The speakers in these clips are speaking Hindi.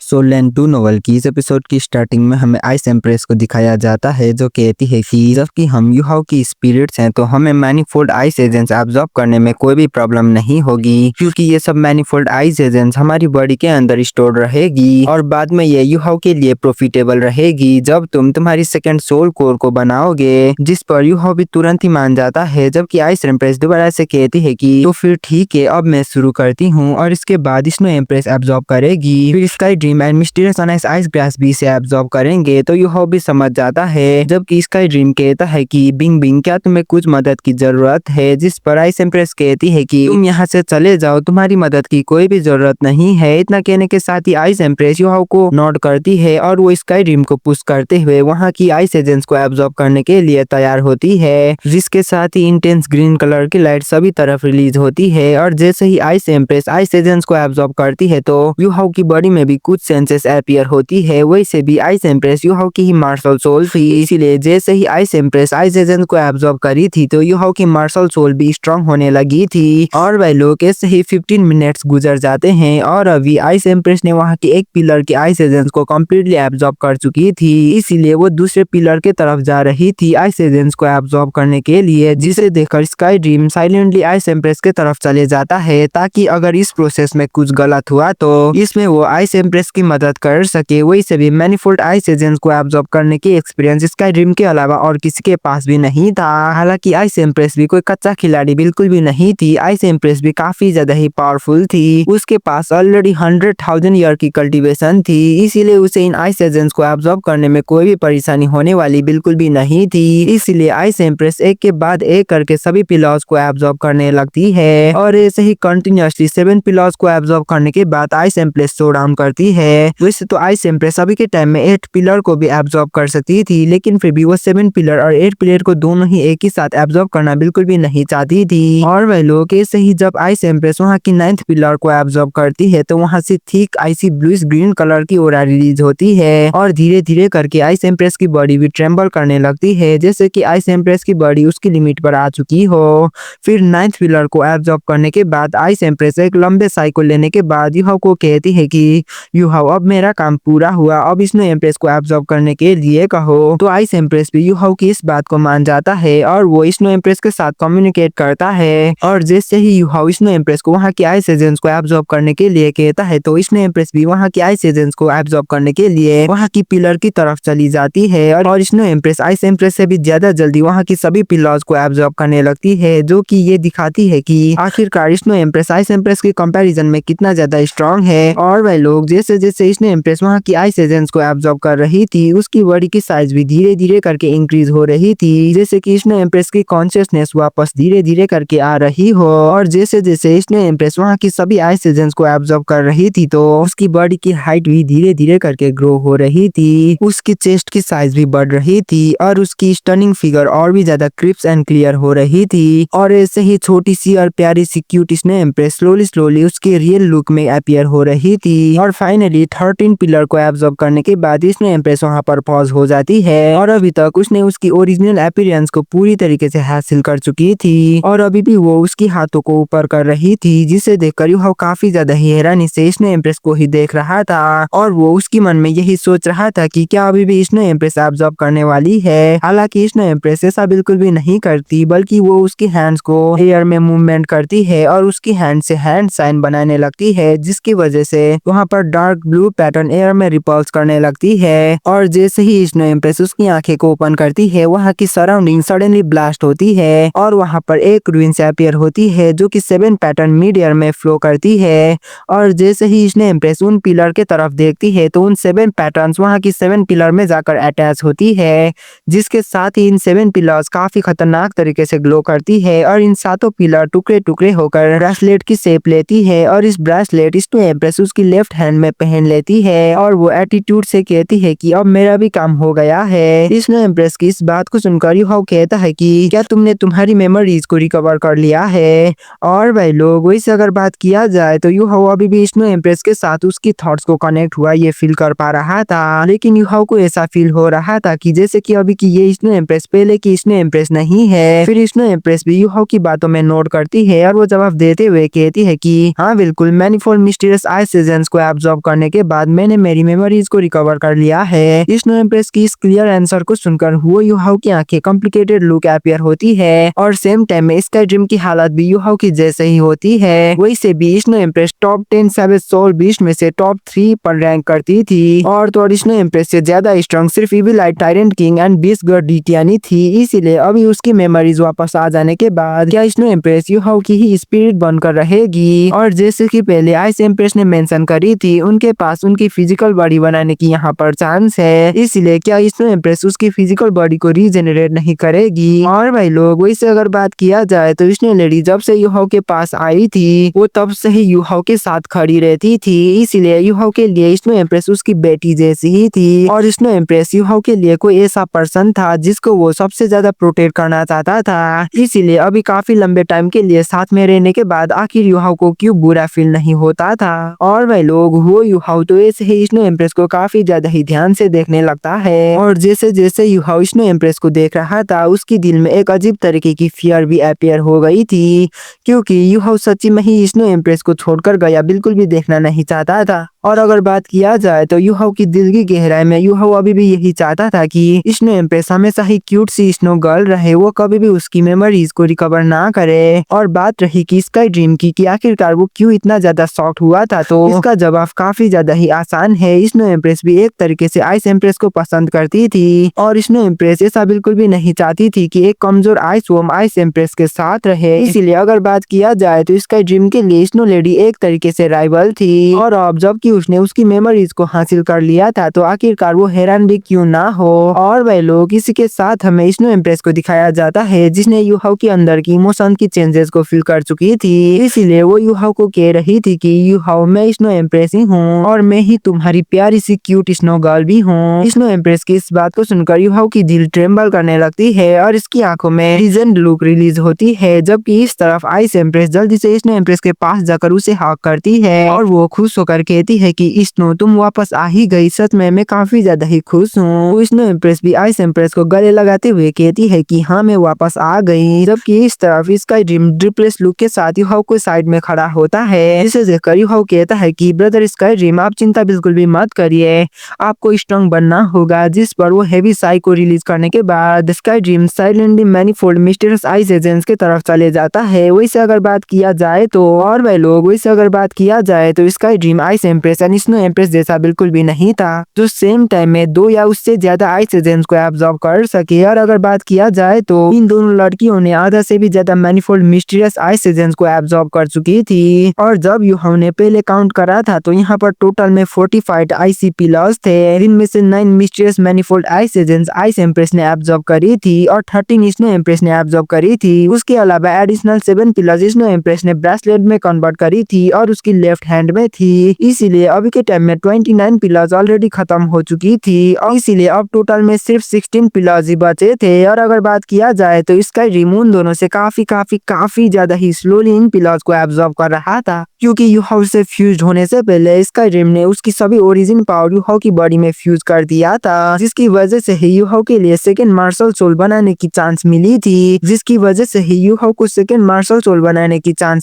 सोल एंड 2 नोवेल की इस एपिसोड की स्टार्टिंग में हमें आइस एम्प्रेस को दिखाया जाता है जो कहती है कि जबकि हम यूहाओ की स्पिरिट्स हैं तो हमें मैनीफोल्ड आइस एजेंट्स एब्जॉर्ब करने में कोई भी प्रॉब्लम नहीं होगी क्योंकि ये सब मैनीफोल्ड आइस एजेंट्स हमारी बॉडी के अंदर स्टोर रहेगी और बाद में ये यूहाओ के लिए प्रॉफिटेबल रहेगी जब तुम तुम्हारी सेकंड सोल कोर को बनाओगे, जिस पर यूहाओ भी तुरंत ही मान जाता है। जबकि आइस एम्प्रेस दोबारा से कहती है कि तो फिर ठीक है, अब मैं शुरू करती हूँ और इसके बाद स्नो एम्प्रेस एब्जॉर्ब करेगी। फिर sky dream and mysterious on ice grass भी इसे एब्जॉर्ब करेंगे तो यूहाओ भी समझ जाता है। जबकि स्काई ड्रीम कहता है कि बिंग बिंग क्या तुम्हें कुछ मदद की जरूरत है, जिस पर आइस एम्प्रेस कहती है कि तुम यहाँ से चले जाओ, तुम्हारी मदद की कोई भी जरूरत नहीं है। इतना कहने के साथ ही आइस एम्प्रेस यूहाओ को नोट करती है और वो स्काई ड्रीम को पुश करते हुए वहाँ की आइस एजेंट्स को एब्जॉर्ब करने के लिए तैयार होती है, जिसके साथ ही इंटेंस ग्रीन कलर की लाइट सभी तरफ रिलीज होती है। और जैसे ही आइस एम्प्रेस आइस एजेंट्स को एब्जॉर्ब करती है तो यूहाओ की बॉडी में भी कुछ सेंसेस अपीयर होती है। वैसे भी आइस एम्प्रेस यूहाओ की ही मार्शल सोल थी, इसीलिए जैसे ही आइस एम्प्रेस आइस एजेंट को एब्जॉर्ब करी थी तो यूहाओ की मार्शल सोल भी स्ट्रांग होने लगी थी। और वह लोग ऐसे ही 15 मिनट्स गुजर जाते हैं और अभी आइस एम्प्रेस ने वहाँ के एक पिलर के आइस एजेंट्स को कम्प्लीटली एब्जॉर्ब कर चुकी थी, इसीलिए वो दूसरे पिलर के तरफ जा रही थी आइस एजेंट्स को एब्जॉर्ब करने के लिए, जिसे देखकर sky dream silently ice empress के तरफ चले जाता है ताकि अगर इस प्रोसेस में कुछ गलत हुआ तो इसमें वो आइस एम्प्रेस की मदद कर सके। वैसे भी मैनीफोल्ड आइस एजेंट्स को एब्जॉर्ब करने की एक्सपीरियंस स्काई ड्रीम के अलावा और किसी के पास भी नहीं था। हालांकि आइस एम्प्रेस भी कोई कच्चा खिलाड़ी बिल्कुल भी नहीं थी, आइस एम्प्रेस भी काफी ज्यादा ही पावरफुल थी। उसके पास ऑलरेडी 100,000 ईयर की कल्टीवेशन थी, इसीलिए उसे इन आइस एजेंट्स को एब्जॉर्ब करने में कोई भी परेशानी होने वाली बिल्कुल भी नहीं थी। इसीलिए आइस एम्प्रेस एक के बाद एक करके सभी पिलर्स को एब्जॉर्ब करने लगती है और ऐसे ही कंटिन्यूअसली 7 पिलर्स को एब्जॉर्ब करने के बाद आइस एम्प्रेस शो डाउन करती है। वैसे तो आइस एम्प्रेस अभी के टाइम में 8 पिलर को भी एब्जॉर्ब कर सकती थी, लेकिन फिर भी वो 7 पिलर और 8 पिलर को दोनों ही एक ही साथ एब्जॉर्ब करना बिल्कुल भी नहीं चाहती थी। और वह लोग ऐसे ही जब आइस एम्प्रेस वहाँ की 9th पिलर को एब्जॉर्ब करती है तो वहाँ से थिक आइसी ब्लूइश ग्रीन कलर की ओरा रिलीज होती है और धीरे धीरे करके आइस एम्प्रेस की बॉडी भी ट्रेम्बल करने लगती है, जैसे कि आइस एम्प्रेस की बॉडी उसकी लिमिट पर आ चुकी हो। फिर 9th पिलर को एब्जॉर्ब करने के बाद आइस एम्प्रेस एक लंबे साइकिल लेने के बाद यूहाओ को कहती है कि यूहाओ अब मेरा काम पूरा हुआ, अब स्नो एम्प्रेस को एब्जॉर्ब करने के लिए कहो। तो आइस एम्प्रेस भी यूहाओ की इस बात को मान जाता है और वो स्नो एम्प्रेस के साथ कम्युनिकेट करता है। और जैसे ही यूहाओ स्नो एम्प्रेस को वहाँ के आइस एजेंट्स को एब्जॉर्ब करने के लिए कहता है तो स्नो एम्प्रेस भी वहाँ के आइस एजेंट्स को एब्जॉर्ब करने के लिए वहाँ की पिलर की तरफ चली जाती है और स्नो एम्प्रेस आइस एम्प्रेस से भी ज्यादा जल्दी वहाँ की सभी पिलर्स को एब्जॉर्ब करने लगती है, जो कि ये दिखाती है कि आखिरकार स्नो एम्प्रेस आइस एम्प्रेस के कंपैरिजन में कितना ज्यादा स्ट्रांग है। और वह लोग जैसे जैसे स्नो एम्प्रेस वहाँ की आइस एजेंट्स को एब्जॉर्ब कर रही थी उसकी बॉडी की साइज भी धीरे धीरे करके इंक्रीज हो रही थी, जैसे कि स्नो एम्प्रेस की कॉन्शियसनेस वापस धीरे धीरे करके आ रही हो। और जैसे जैसे स्नो एम्प्रेस वहाँ की सभी आइस एजेंट्स को एब्जॉर्ब कर रही थी तो उसकी बॉडी की हाइट भी धीरे धीरे करके ग्रो हो रही थी, उसकी चेस्ट की साइज भी बढ़ रही थी और उसकी स्टनिंग फिगर और भी ज्यादा क्रिस्प एंड क्लियर हो रही थी। और ऐसे ही छोटी सी और प्यारी सी cute snow empress slowly slowly उसके रियल लुक में अपीयर हो रही थी। और फाइनली 13 पिलर को एब्जॉर्ब करने के बाद स्नो एम्प्रेस वहाँ पर पॉज हो जाती है और अभी तक उसने उसकी ओरिजिनल अपीयरेंस को पूरी तरीके से हासिल कर चुकी थी और अभी भी वो उसकी हाथों को ऊपर कर रही थी, जिसे देखकर यूहाओ काफी ज्यादा ही हैरानी से स्नो एम्प्रेस को ही देख रहा था और वो उसकी मन में यही सोच रहा था कि क्या अभी भी स्नो एम्प्रेस एब्जॉर्ब करने वाली है। हालांकि स्नो एम्प्रेस ऐसा बिल्कुल भी नहीं करती, बल्कि वो उसकी हैंड्स को एयर में मूवमेंट करती है और उसकी हैंड से हैंड साइन बनाने लगती है, जिसकी वजह से वहाँ पर डार्क ब्लू पैटर्न एयर में रिपल्स करने लगती है। और जैसे ही स्नो एम्प्रेस उसकी आंखें को ओपन करती है वहाँ की सराउंडिंग सडनली ब्लास्ट होती है और वहाँ पर एक रुइंस अपीयर होती है जो कि 7 पैटर्न मिड एयर में फ्लो करती है। और जैसे ही स्नो एम्प्रेस उन पिलर के तरफ देखती है तो उन 7 पैटर्न्स वहाँ की 7 पिलर में जाकर अटैच होती है, जिसके साथ ही इन 7 पिलर्स काफी खतरनाक तरीके से ग्लो करती है और इन सातों पिलर टुकड़े टुकड़े होकर ब्रेसलेट की शेप लेती है और इस ब्रेसलेट स्नो एम्प्रेस उसकी लेफ्ट हैंड में पहन लेती है और वो एटीट्यूड से कहती है कि अब मेरा भी काम हो गया है। स्नो एम्प्रेस की इस बात को सुनकर यूहाओ कहता है कि क्या तुमने तुम्हारी मेमोरीज को रिकवर कर लिया है। और भाई लोग वैसे अगर बात किया जाए तो यूहाओ अभी भी स्नो एम्प्रेस के साथ उसकी थॉट्स को कनेक्ट हुआ ये फील कर पा रहा था, लेकिन यूहाओ को ऐसा फील हो रहा था कि जैसे कि अभी की ये स्नो एम्प्रेस पहले की स्नो एम्प्रेस नहीं है। फिर स्नो एम्प्रेस भी यूहाओ की बातों में नोट करती है और वो जवाब देते हुए कहती है कि हाँ बिल्कुल, मैनीफोल्ड मिस्टीरियस आइस एजेंट्स को एब्जॉर्ब करने करने के बाद मैंने मेरी मेमोरीज को रिकवर कर लिया है। स्नो एम्प्रेस की इस क्लियर आंसर को सुनकर हुओ यूहाओ की आंखें कॉम्प्लिकेटेड लुक अपीयर होती है और सेम टाइम में स्काई ड्रीम की हालत भी यूहाओ की जैसे ही होती है। वैसे भी snow empress top 10 savage soul beast में से टॉप 3 पर रैंक करती थी और तो स्नो एम्प्रेस से ज्यादा स्ट्रॉन्ग सिर्फ evil eye tyrant king and beast girl डिटियानी थी। इसीलिए अभी उसकी मेमोरीज वापस आ जाने के बाद क्या स्नो एम्प्रेस यूहाओ की ही स्पिरिट बनकर रहेगी। और जैसे कि पहले आइस एम्प्रेस ने मेंशन करी थी, उनके पास उनकी फिजिकल बॉडी बनाने की यहाँ पर चांस है। इसीलिए क्या स्नो एम्प्रेस उसकी फिजिकल बॉडी को रीजेनरेट नहीं करेगी। और भाई लोग वैसे अगर बात किया जाए तो स्नो लेडी जब से यूहाओ के पास आई थी वो तब से ही यूहाओ के साथ खड़ी रहती थी। इसीलिए यूहाओ के लिए स्नो एम्प्रेस उसकी बेटी जैसी ही थी और स्नो एम्प्रेस यूहाओ के लिए कोई ऐसा पर्सन था जिसको वो सबसे ज्यादा प्रोटेक्ट करना चाहता था। इसीलिए अभी काफी लंबे टाइम के लिए साथ में रहने के बाद आखिर यूहाओ को क्यों बुरा फील नहीं होता था। और भाई लोग वो यूहाओ तो ऐसे ही स्नो एम्प्रेस को काफी ज्यादा ही ध्यान से देखने लगता है और जैसे जैसे यूहाओ स्नो एम्प्रेस को देख रहा था उसकी दिल में एक अजीब तरीके की फियर भी अपीयर हो गई थी, क्योंकि यूहाओ सच्ची में ही स्नो एम्प्रेस को छोड़कर गया बिल्कुल भी देखना नहीं चाहता था। और अगर बात किया जाए तो यूहाओ की दिल की गहराई में यूहाओ अभी भी यही चाहता था कि स्नो एम्प्रेस हमेशा ही क्यूट सी स्नो गर्ल रहे, वो कभी भी उसकी मेमोरीज को रिकवर ना करे। और बात रही कि स्काई ड्रीम की कि आखिरकार वो क्यों इतना ज्यादा शॉक्ड हुआ था, तो इसका जवाब काफी ज्यादा ही आसान है। स्नो एम्प्रेस भी एक तरीके से आइस एम्प्रेस को पसंद करती थी और स्नो एम्प्रेस ऐसा बिल्कुल भी नहीं चाहती थी कि एक कमजोर आइस वॉर्म आइस एम्प्रेस के साथ रहे। इसीलिए अगर बात किया जाए तो स्काई ड्रीम के लिए स्नो लेडी एक तरीके से राइवल थी और अब जबकि उसने उसकी मेमोरीज को हासिल कर लिया था तो आखिरकार वो हैरान भी क्यों ना हो। और भाई लोग इसी के साथ हमें स्नो एम्प्रेस को दिखाया जाता है जिसने यूहाओ के अंदर की इमोशन की चेंजेस को फील कर चुकी थी। इसीलिए वो यूहाओ को कह रही थी कि यूहाओ मैं स्नो एम्प्रेस ही हूँ और मैं ही तुम्हारी प्यारी सी क्यूट स्नो गर्ल भी हूँ। स्नो एम्प्रेस की इस बात को सुनकर यूहाओ की दिल ट्रेम्बल करने लगती है और इसकी आंखों में लीजेंड लुक रिलीज होती है, जबकि इस तरफ आइस एम्प्रेस जल्दी से स्नो एम्प्रेस के पास जाकर उसे हग करती है और वो खुश होकर कहती है कि स्नो तुम वापस आ ही गई, सच में मैं काफी ज्यादा ही खुश हूँ। स्नो एम्प्रेस भी आइस एम्प्रेस को गले लगाते हुए कहती है कि हाँ मैं वापस आ गई, जबकि इस तरफ स्काई ड्रीम ड्रिपलेस लुक के साथ यूहाओ को साइड में खड़ा होता है। जिसे देखकर यूहाओ कहता है कि ब्रदर स्काई ड्रीम आप चिंता बिल्कुल भी मत करिए, आपको स्ट्रॉन्ग बनना होगा। जिस पर वो हेवी साई को रिलीज करने के बाद sky dream silently manifold mysterious ice agents की तरफ चले जाता है। वैसे अगर बात किया जाए तो और भाई लोग वैसे अगर बात किया जाए तो sky dream ice empress and snow empress जैसा बिल्कुल भी नहीं था जो सेम टाइम में 2 या उससे ज्यादा आइस एजेंट्स को एब्जॉर्ब कर सके। और अगर बात किया जाए तो इन दोनों लड़कियों ने आधा से भी ज्यादा मैनीफोल्ड मिस्टीरियस आइस एजेंट्स को एब्जॉर्ब कर चुकी थी। और जब यूहाओ ने पहले काउंट करा था तो यहाँ पर टोटल में 45 आईसी पिलर्स थे, जिनमें से 9 mysterious manifold ice agents ice empress ने एब्जॉर्ब करी थी और 13 स्नो एम्प्रेस ने एब्जॉर्ब करी थी। उसके अलावा एडिशनल 7 पिलर्स स्नो एम्प्रेस ने ब्रेसलेट में कन्वर्ट करी थी और उसकी लेफ्ट हैंड में थी। इसीलिए अभी के टाइम में 29 पिलर्स ऑलरेडी खत्म हो चुकी थी और इसीलिए अब टोटल में सिर्फ 16 पिलर्स ही बचे थे। और अगर बात किया जाए तो स्काई ड्रीम उन दोनों से काफी ज्यादा ही स्लोली इन पिलर्स को एब्जॉर्ब कर रहा था, क्योंकि यूहाओ से फ्यूज होने से पहले स्काई ड्रीम ने उसकी सभी ओरिजिन पावर यूहाओ की बॉडी में फ्यूज कर दिया था, जिसकी वजह से ही यूहाओ के लिए सेकंड मार्शल सोल बनाने की चांस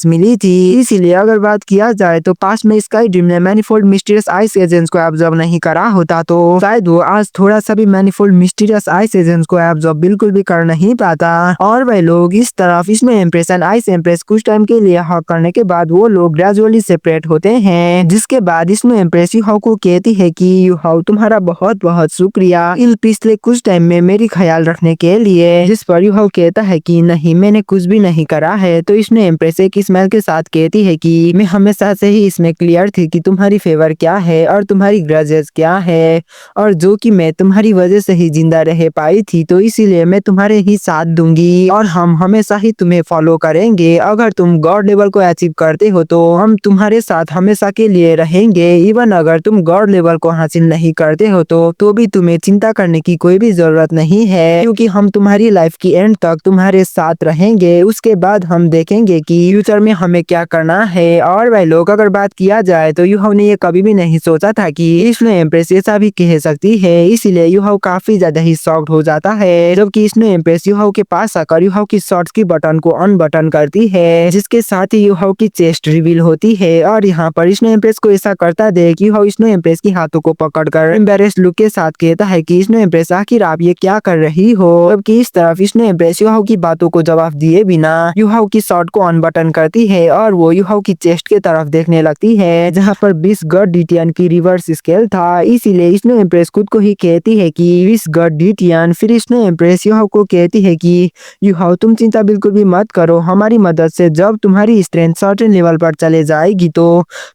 मिली थी इसीलिए अगर बात किया जाए तो पास में स्काई ड्रीम ने मैनीफोल्ड मिस्टीरियस आइस एजेंट्स को एब्जॉर्ब नहीं करा होता तो शायद वो आज थोड़ा सा भी मैनीफोल्ड मिस्टीरियस आइस एजेंट्स को एब्जॉर्ब बिल्कुल भी कर नहीं पाता। और भाई लोग इस तरफ इसमें एम्प्रेस एंड आइस एम्प्रेस कुछ टाइम के लिए हक करने के बाद वो लोग ग्रेजुअली सेपरेट होते हैं, जिसके बाद इसमें एम्प्रेस यूहाओ को कहती है कि यूहाओ तुम्हारा बहुत बहुत शुक्रिया इन पिछले कुछ टाइम में मेरी ख्याल रखने के लिए। जिस पर यूहाओ कहता है कि नहीं मैंने कुछ भी नहीं करा है। तो इसमें एम्प्रेस एक स्माइल के साथ कहती है कि मैं हमेशा से ही इसमें क्लियर थी कि तुम्हारी फेवर क्या है और तुम्हारी ग्रजेस क्या है, और जो कि मैं तुम्हारी वजह से ही जिंदा रह पाई थी, तो इसीलिए मैं तुम्हारे ही साथ दूंगी और हम हमेशा ही तुम्हें फॉलो करेंगे। अगर तुम गॉड लेवल को अचीव करते हो तो हम तुम्हारे साथ हमेशा के लिए रहेंगे। इवन अगर तुम गॉड लेवल को हासिल नहीं करते हो तो भी तुम्हें चिंता करने की कोई भी जरूरत नहीं है, क्योंकि हम तुम्हारी लाइफ की एंड तक तुम्हारे साथ रहेंगे। उसके बाद हम देखेंगे कि फ्यूचर में हमें क्या करना है। और भाई लोग अगर बात किया जाए तो यूहाओ ने मैंने ये कभी भी नहीं सोचा था कि स्नो एम्प्रेस ऐसा भी कह सकती है। इसीलिए यूहाओ काफी ज्यादा ही शॉक्ड हो जाता है, जबकि स्नो एम्प्रेस यूहाओ के पास आकर यूहाओ की शॉर्ट्स की बटन को अनबटन करती है, जिसके साथ ही यूहाओ की चेस्ट रिवील होती है। और यहाँ पर स्नो एम्प्रेस को ऐसा करता देख यूहाओ स्नो एम्प्रेस की हाथों को पकड़कर एम्बैरेस्ड लुक के साथ कहता है कि स्नो एम्प्रेस आखिर आप ये क्या कर रही हो। जबकि इस तरफ स्नो एम्प्रेस यूहाओ की बातों को जवाब दिए बिना यूहाओ की शॉर्ट को अनबटन करती है और वो यूहाओ की चेस्ट के तरफ देखने लगती है, जहाँ पर 20 गॉड डिटियन की रिवर्स स्केल था। इसीलिए स्नो एम्प्रेस खुद को ही कहती है कि 20 गॉड डिटियन। फिर स्नो एम्प्रेस यूहाओ को कहती है कि यूहाओ तुम चिंता बिल्कुल भी मत करो, हमारी मदद से जब तुम्हारी स्ट्रेंथ सर्टेन लेवल पर चले जाएगी तो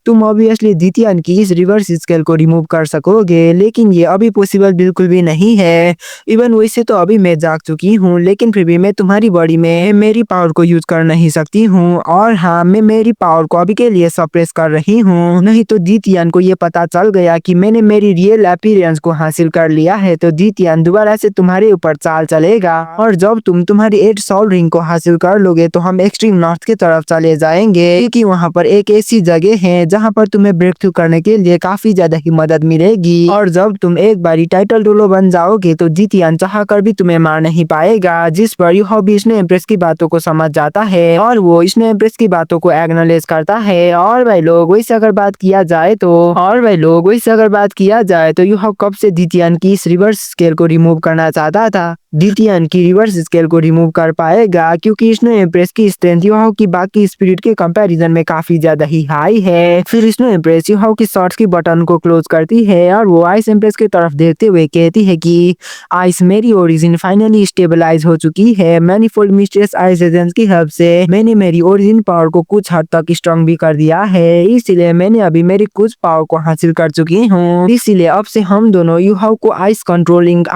तुम ऑब्वियसली डिटियन की इस रिवर्स स्केल को रिमूव कर सकोगे, लेकिन ये अभी पॉसिबल बिल्कुल भी नहीं है। इवन वैसे तो अभी मैं जाग चुकी हूँ, लेकिन फिर भी मैं तुम्हारी बॉडी में मेरी पावर को यूज कर नहीं सकती हूँ। और हाँ, मैं मेरी पावर को अभी के लिए सप्रेस कर रही हूँ, नहीं तो डिटियन को ये पता चल गया कि मैंने मेरी रियल अपीयरेंस को हासिल कर लिया है तो डिटियन दोबारा से तुम्हारे ऊपर चाल चलेगा। और जब तुम तुम्हारी 8 सोल रिंग को हासिल कर लोगे तो हम एक्सट्रीम नॉर्थ की तरफ चले जाएंगे, क्योंकि वहाँ पर एक ऐसी जगह है जहाँ पर तुम्हें ब्रेक थ्रू करने के लिए काफी ज्यादा ही मदद मिलेगी। और जब तुम एक बारी टाइटल डोलो बन जाओगे तो डिटियन चाह कर भी तुम्हें मार नहीं पाएगा। जिस पर यूहाओ भी स्नो एम्प्रेस की बातों को समझ जाता है और वो स्नो एम्प्रेस की बातों को एक्नॉलेज करता है। और भाई लोग वैसे अगर बात किया जाए तो यूहाओ कब से डिटियन की इस रिवर्स स्केल को रिमूव करना चाहता था। डिटियन की रिवर्स स्केल को रिमूव कर पाएगा क्योंकि स्नो एम्प्रेस की स्ट्रेंथ यूहाओ की बाकी स्पिरिट के कंपैरिजन में काफी ज्यादा ही हाई है। फिर स्नो एम्प्रेस यूहाओ की शॉर्ट्स की बटन को क्लोज करती है और वो आइस एम्प्रेस की तरफ देखते हुए कहती है कि आइस, मेरी ओरिजिन फाइनली स्टेबलाइज हो चुकी है। मैनीफोल्ड मिस्ट्रियस आइस एजेंट्स की हेल्प से मैंने मेरी ओरिजिन पावर को कुछ हद तक स्ट्रॉन्ग भी कर दिया है, इसीलिए मैंने अभी मेरी कुछ पावर को हासिल कर चुकी हूँ। इसीलिए अब से हम दोनों यूहाओ को आइस कंट्रोलिंग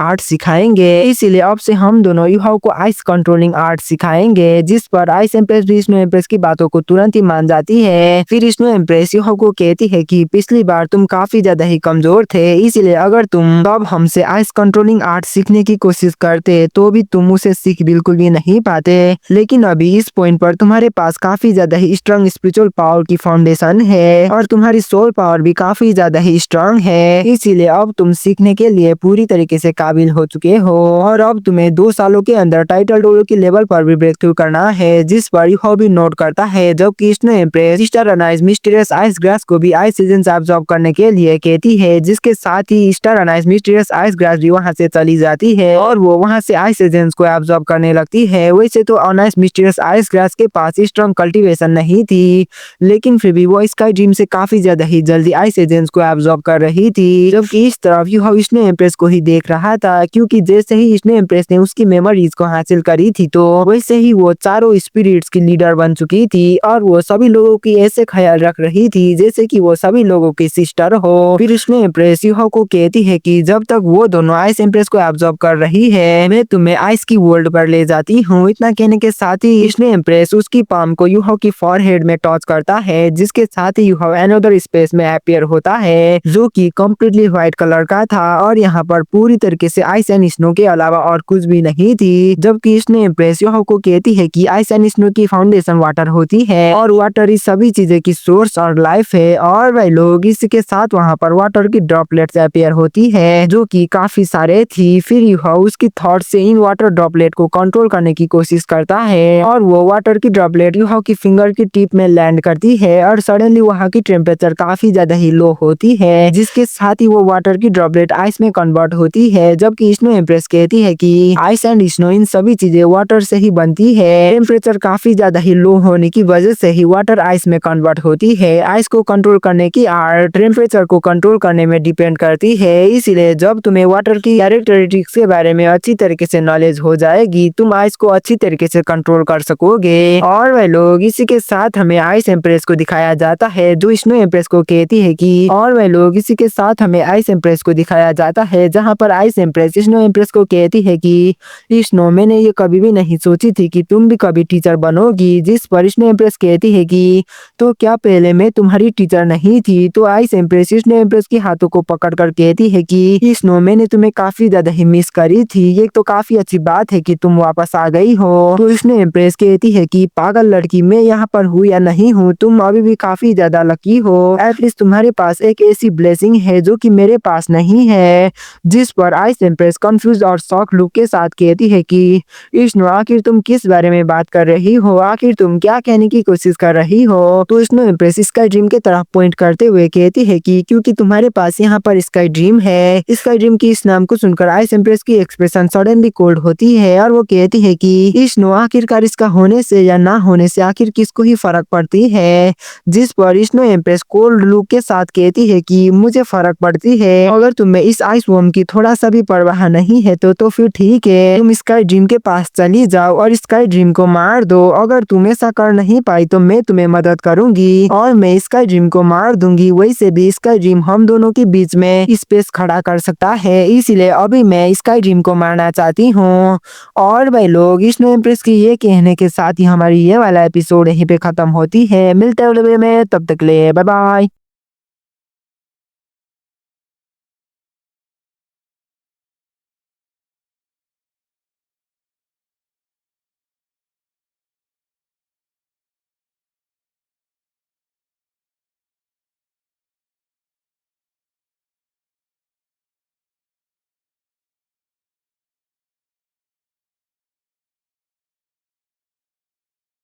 आर्ट सिखाएंगे, जिस पर आइस एम्प्रेस भी स्नो एम्प्रेस की बातों को तुरंत ही मान जाती है। फिर स्नो एम्प्रेस यूहाओ को कहती है कि पिछली बार तुम काफी ज्यादा ही कमजोर थे, इसीलिए अगर तुम तब हमसे आइस कंट्रोलिंग आर्ट सीखने की कोशिश करते तो भी तुम उसे सीख बिल्कुल भी नहीं पाते। लेकिन अभी इस पॉइंट पर तुम्हारे पास काफी ज्यादा ही स्ट्रॉन्ग स्पिरिचुअल पावर की फाउंडेशन है और तुम्हारी सोल पावर भी काफी ज्यादा ही स्ट्रॉन्ग है, इसीलिए अब तुम सीखने के लिए पूरी तरीके से काबिल हो चुके हो। और अब तुम्हें 2 सालों के अंदर टाइटल डोलो की लेवल पर भी ब्रेक थ्रू करना है, जिस पर यूहाओ भी नोट करता है। जबकि स्नो एम्प्रेस स्टार अनाइज मिस्टीरियस आइस ग्रास को भी आइस एजेंट्स एब्जॉर्ब करने के लिए कहती है, जिसके साथ ही स्टार अनाइज मिस्टीरियस आइस ग्रास भी वहां से चली जाती है और वो वहां से आइस एजेंट्स को एब्जॉर्ब करने लगती है। वैसे तो अनाइज मिस्टीरियस आइस ग्रास के पास स्ट्रॉन्ग कल्टीवेशन नहीं थी, लेकिन फिर भी वो स्काई ड्रीम से काफी ज्यादा ही जल्दी आइस एजेंट्स को एब्जॉर्ब कर रही थी। जबकि इस तरफ यूहाओ स्नो एम्प्रेस को ही देख रहा था, क्योंकि जैसे ही स्नो एम्प्रेस ने उसकी मेमोरीज को हासिल करी थी तो वैसे ही वो चारों स्पिरिट्स की लीडर बन चुकी थी और वो सभी लोगों की ऐसे ख्याल रख रही थी जैसे कि वो सभी लोगों की सिस्टर हो। फिर स्नो एम्प्रेस यूहाओ को कहती है कि जब तक वो दोनों आइस एम्प्रेस को एब्जॉर्ब कर रही है मैं तुम्हें आइस की वर्ल्ड पर ले जाती हूँ। इतना कहने के साथ ही स्नो एम्प्रेस उसकी पाम को यूहाओ की फॉरहेड में टच करता है, जिसके साथ ही यूहाओ अनदर स्पेस में अपीयर होता है जो कि कम्प्लीटली व्हाइट कलर का था और यहाँ पर पूरी तरीके से आइस एंड स्नो के अलावा और कुछ भी नहीं थी। जबकि स्नो एम्प्रेस यूहाओ को कहती है कि आइस एंड स्नो की फाउंडेशन वाटर होती है और वाटर इस सभी चीजें की सोर्स और लाइफ है। और भाई लोग इसके साथ वहाँ पर वाटर की ड्रॉपलेट्स अपीयर होती है जो कि काफी सारे थी। फिर यूहाओ उसकी थॉट से इन वाटर ड्रॉपलेट को कंट्रोल करने की कोशिश करता है और वो वाटर की ड्रॉपलेट यूहाओ की फिंगर की टिप में लैंड करती है और सडनली वहाँ की टेम्परेचर काफी ज्यादा ही लो होती है, जिसके साथ ही वो वाटर की ड्रॉपलेट आइस में कन्वर्ट होती है। जबकि स्नो एम्प्रेस कहती है कि आइस एंड स्नो इन सभी चीजें वाटर से ही बनती है, टेम्परेचर काफी ज्यादा ही लो होने की वजह से ही वाटर आइस में कन्वर्ट होती है। आइस को कंट्रोल करने की आर्ट टेम्परेचर को कंट्रोल करने में डिपेंड करती है, इसीलिए जब तुम्हें वाटर की कैरेक्टरिस्टिक्स के बारे में अच्छी तरीके से नॉलेज हो जाएगी तुम आइस को अच्छी तरीके से कंट्रोल कर सकोगे। और वह लोग इसी के साथ हमें आइस एम्प्रेस को दिखाया जाता है जो स्नो एम्प्रेस को कहती है कि और वह लोग इसी के साथ हमें आइस एम्प्रेस को दिखाया जाता है जहाँ पर आइस एम्प्रेस स्नो एम्प्रेस को कहती है कि स्नो, मैंने ये कभी भी नहीं सोची थी कि तुम भी कभी टीचर बनोगी। जिस पर स्नो एम्प्रेस कहती है कि तो क्या पहले मैं तुम्हारी टीचर नहीं थी। तो आइस एम्प्रेस स्नो एम्प्रेस के हाथों को पकड़कर कहती है कि स्नो, मैंने तुम्हें काफी ज्यादा ही मिस करी थी, ये तो काफी अच्छी बात है कि तुम वापस आ गई हो। तो स्नो एम्प्रेस कहती है कि पागल लड़की, मैं यहाँ पर हूँ या नहीं हूँ तुम अभी भी काफी ज्यादा लकी हो। एटलीस्ट तुम्हारे पास एक ऐसी ब्लेसिंग है जो कि मेरे पास नहीं है। जिस पर आइस एम्प्रेस कंफ्यूज और शॉक लुक के साथ कहती है कि स्नो आखिर तुम किस बारे में बात कर रही हो, आखिर तुम क्या कहने की कोशिश कर रही हो। तो स्नो एम्प्रेस स्काई ड्रीम के तरफ पॉइंट करते हुए कहती है कि क्योंकि तुम्हारे पास यहाँ पर स्काई ड्रीम है। स्काई ड्रीम की इस नाम को सुनकर आइस एम्प्रेस की एक्सप्रेशन सडनली कोल्ड होती है और वो कहती है कि स्नो आखिरकार इसका होने से या ना होने से आखिर किसको ही फर्क पड़ती है। जिस पर स्नो एम्प्रेस कोल्ड लुक के साथ कहती है कि मुझे फर्क पड़ती है। अगर तुम्हें इस आइस वॉर्म की थोड़ा सा भी परवाह नहीं है तो फिर ठीक है, तुम स्काई ड्रीम के पास चली जाओ और स्काई ड्रीम को मार दो। अगर तुम ऐसा कर नहीं पाई तो मैं तुम्हें मदद करूंगी और मैं स्काई ड्रीम को मार दूंगी। वैसे भी स्काई ड्रीम हम दोनों के बीच में स्पेस खड़ा कर सकता है, इसलिए अभी मैं स्काई ड्रीम को मारना चाहती हूँ। और भाई लोग, स्नो एम्प्रेस की ये कहने के साथ ही हमारी ये वाला एपिसोड यहीं पे खत्म होती है। मिलते हैं अगले वीडियो में, तब तक ले बाय बाय।